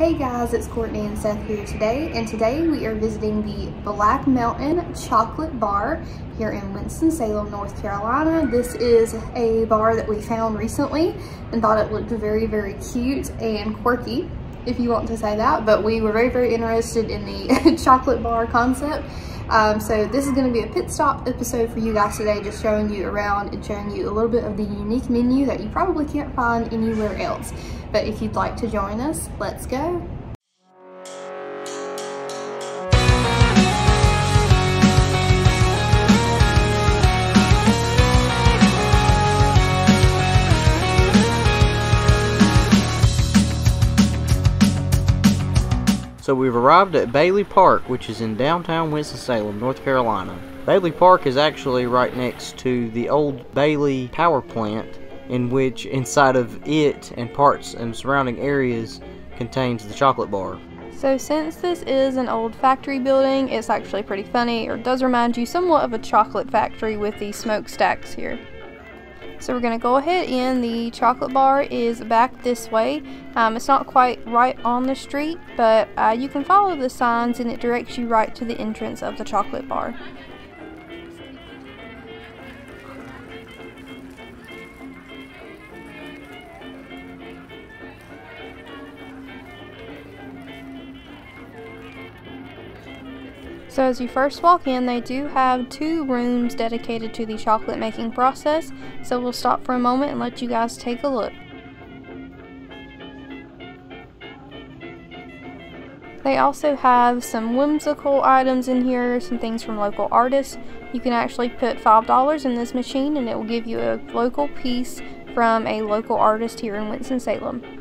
Hey guys, it's Courtney and Seth here today, and today we are visiting the Black Mountain Chocolate Bar here in Winston-Salem, North Carolina. This is a bar that we found recently and thought it looked very, very cute and quirky, if you want to say that, but we were very, very interested in the chocolate bar concept. So this is going to be a pit stop episode for you guys today, just showing you around and showing you a little bit of the unique menu that you probably can't find anywhere else. But if you'd like to join us, let's go. So we've arrived at Bailey Park, which is in downtown Winston-Salem, North Carolina. Bailey Park is actually right next to the old Bailey power plant, in which inside of it and parts and surrounding areas contains the chocolate bar. So since this is an old factory building, it's actually pretty funny, or does remind you somewhat of a chocolate factory with these smokestacks here. So we're going to go ahead, and the chocolate bar is back this way. It's not quite right on the street, but you can follow the signs and it directs you right to the entrance of the chocolate bar. So as you first walk in, they do have 2 rooms dedicated to the chocolate making process, so we'll stop for a moment and let you guys take a look. They also have some whimsical items in here, some things from local artists. You can actually put $5 in this machine and it will give you a local piece from a local artist here in Winston-Salem.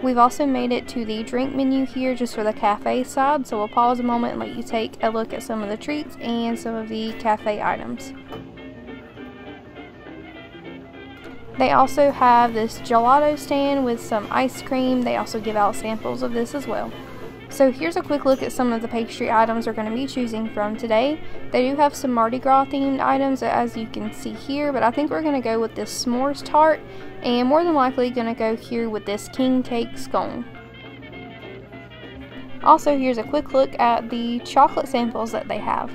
We've also made it to the drink menu here just for the cafe side, so we'll pause a moment and let you take a look at some of the treats and some of the cafe items. They also have this gelato stand with some ice cream. They also give out samples of this as well. So here's a quick look at some of the pastry items we're going to be choosing from today. They do have some Mardi Gras themed items as you can see here, but I think we're going to go with this s'mores tart, and more than likely going to go here with this king cake scone. Also, here's a quick look at the chocolate samples that they have.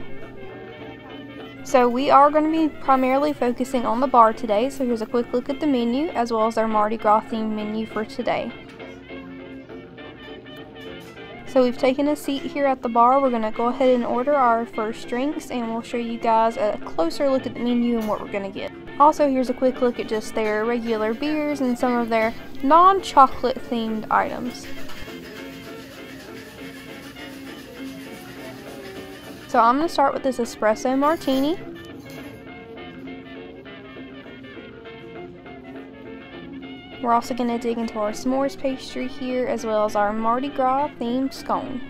So we are going to be primarily focusing on the bar today, so here's a quick look at the menu as well as our Mardi Gras themed menu for today. So we've taken a seat here at the bar. We're going to go ahead and order our first drinks, and we'll show you guys a closer look at the menu and what we're going to get. Also, here's a quick look at just their regular beers and some of their non-chocolate themed items. So I'm going to start with this Espresso Martini. We're also going to dig into our s'mores pastry here, as well as our Mardi Gras themed scone.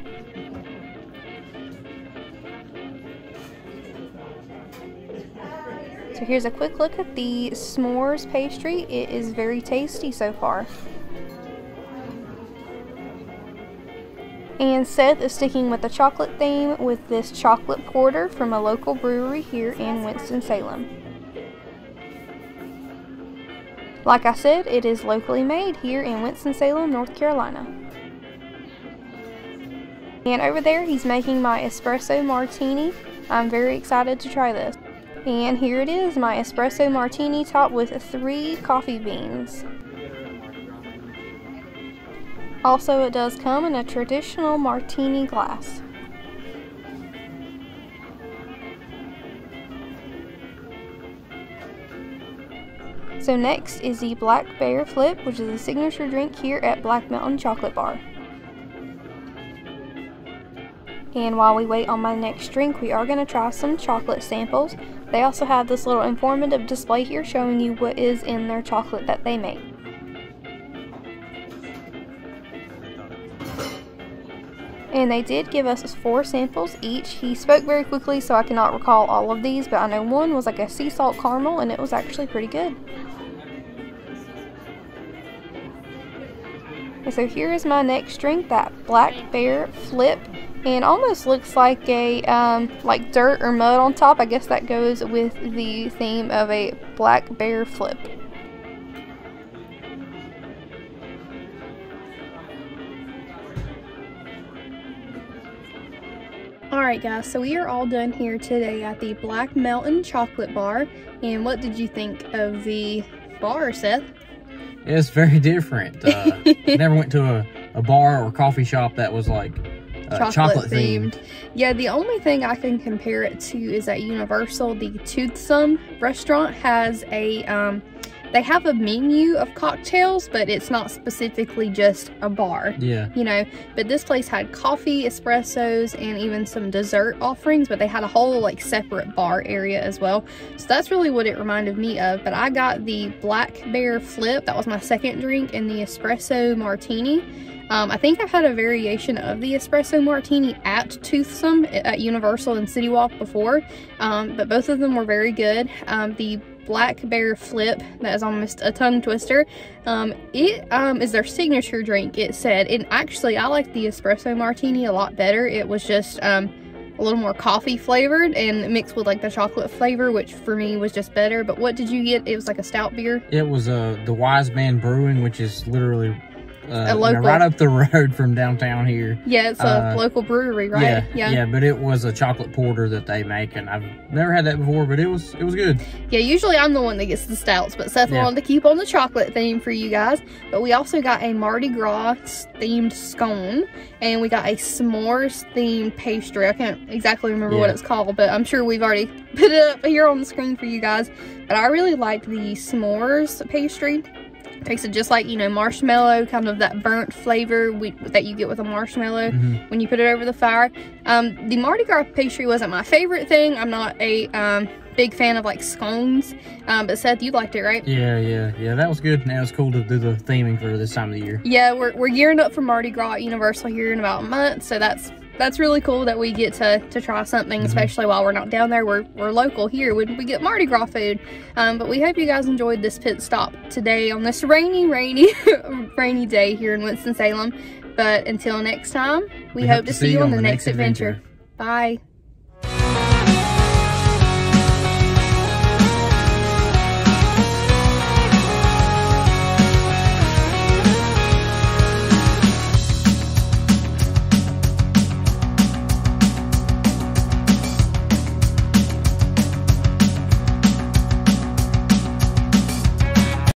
So here's a quick look at the s'mores pastry. It is very tasty so far. And Seth is sticking with the chocolate theme with this chocolate porter from a local brewery here in Winston-Salem. Like I said, it is locally made here in Winston-Salem, North Carolina. And over there, he's making my Espresso Martini. I'm very excited to try this. And here it is, my Espresso Martini topped with 3 coffee beans. Also, it does come in a traditional martini glass. So next is the Black Bear Flip, which is a signature drink here at Black Mountain Chocolate Bar. And while we wait on my next drink, we are going to try some chocolate samples. They also have this little informative display here showing you what is in their chocolate that they make. And they did give us 4 samples each. He spoke very quickly, so I cannot recall all of these, but I know one was like a sea salt caramel, and it was actually pretty good. And so here is my next drink, that Black Bear Flip, and almost looks like a like dirt or mud on top. I guess that goes with the theme of a Black Bear Flip. Alright guys, so we are all done here today at the Black Mountain Chocolate Bar. And what did you think of the bar, Seth? It's very different. Never went to a bar or coffee shop that was like chocolate themed. Yeah, the only thing I can compare it to is at Universal, the Toothsome restaurant has a, they have a menu of cocktails, but it's not specifically just a bar. Yeah. You know, but this place had coffee, espressos, and even some dessert offerings, but they had a whole like separate bar area as well. So that's really what it reminded me of. But I got the Black Bear Flip, that was my second drink, and the Espresso Martini. I think I've had a variation of the Espresso Martini at Toothsome at Universal and City Walk before, but both of them were very good. The Black Bear Flip, that is almost a tongue twister, it is their signature drink, it said. And actually I like the Espresso Martini a lot better. It was just a little more coffee flavored and mixed with like the chocolate flavor, which for me was just better. But what did you get? It was like a stout beer? It was the Wise Man Brewing, which is literally a local, right up the road from downtown here. Yeah, it's a local brewery, right? Yeah, but it was a chocolate porter that they make, and I've never had that before, but it was good. Yeah, usually I'm the one that gets the stouts, but Seth wanted to keep on the chocolate theme for you guys. But we also got a Mardi Gras themed scone, and we got a s'mores themed pastry. I can't exactly remember what it's called, but I'm sure we've already put it up here on the screen for you guys. But I really liked the s'mores pastry. Tasted just like, you know, marshmallow, kind of that burnt flavor that you get with a marshmallow when you put it over the fire. The Mardi Gras pastry wasn't my favorite thing. I'm not a big fan of like scones, but Seth, you liked it, right? Yeah, that was good. Now it's cool to do the theming for this time of the year. Yeah, we're gearing up for Mardi Gras at Universal here in about a month, so that's really cool that we get to try something, especially while we're not down there. We're local here when we get Mardi Gras food. But we hope you guys enjoyed this pit stop today on this rainy rainy day here in Winston-Salem. But until next time, we hope to see you on the next adventure. Bye.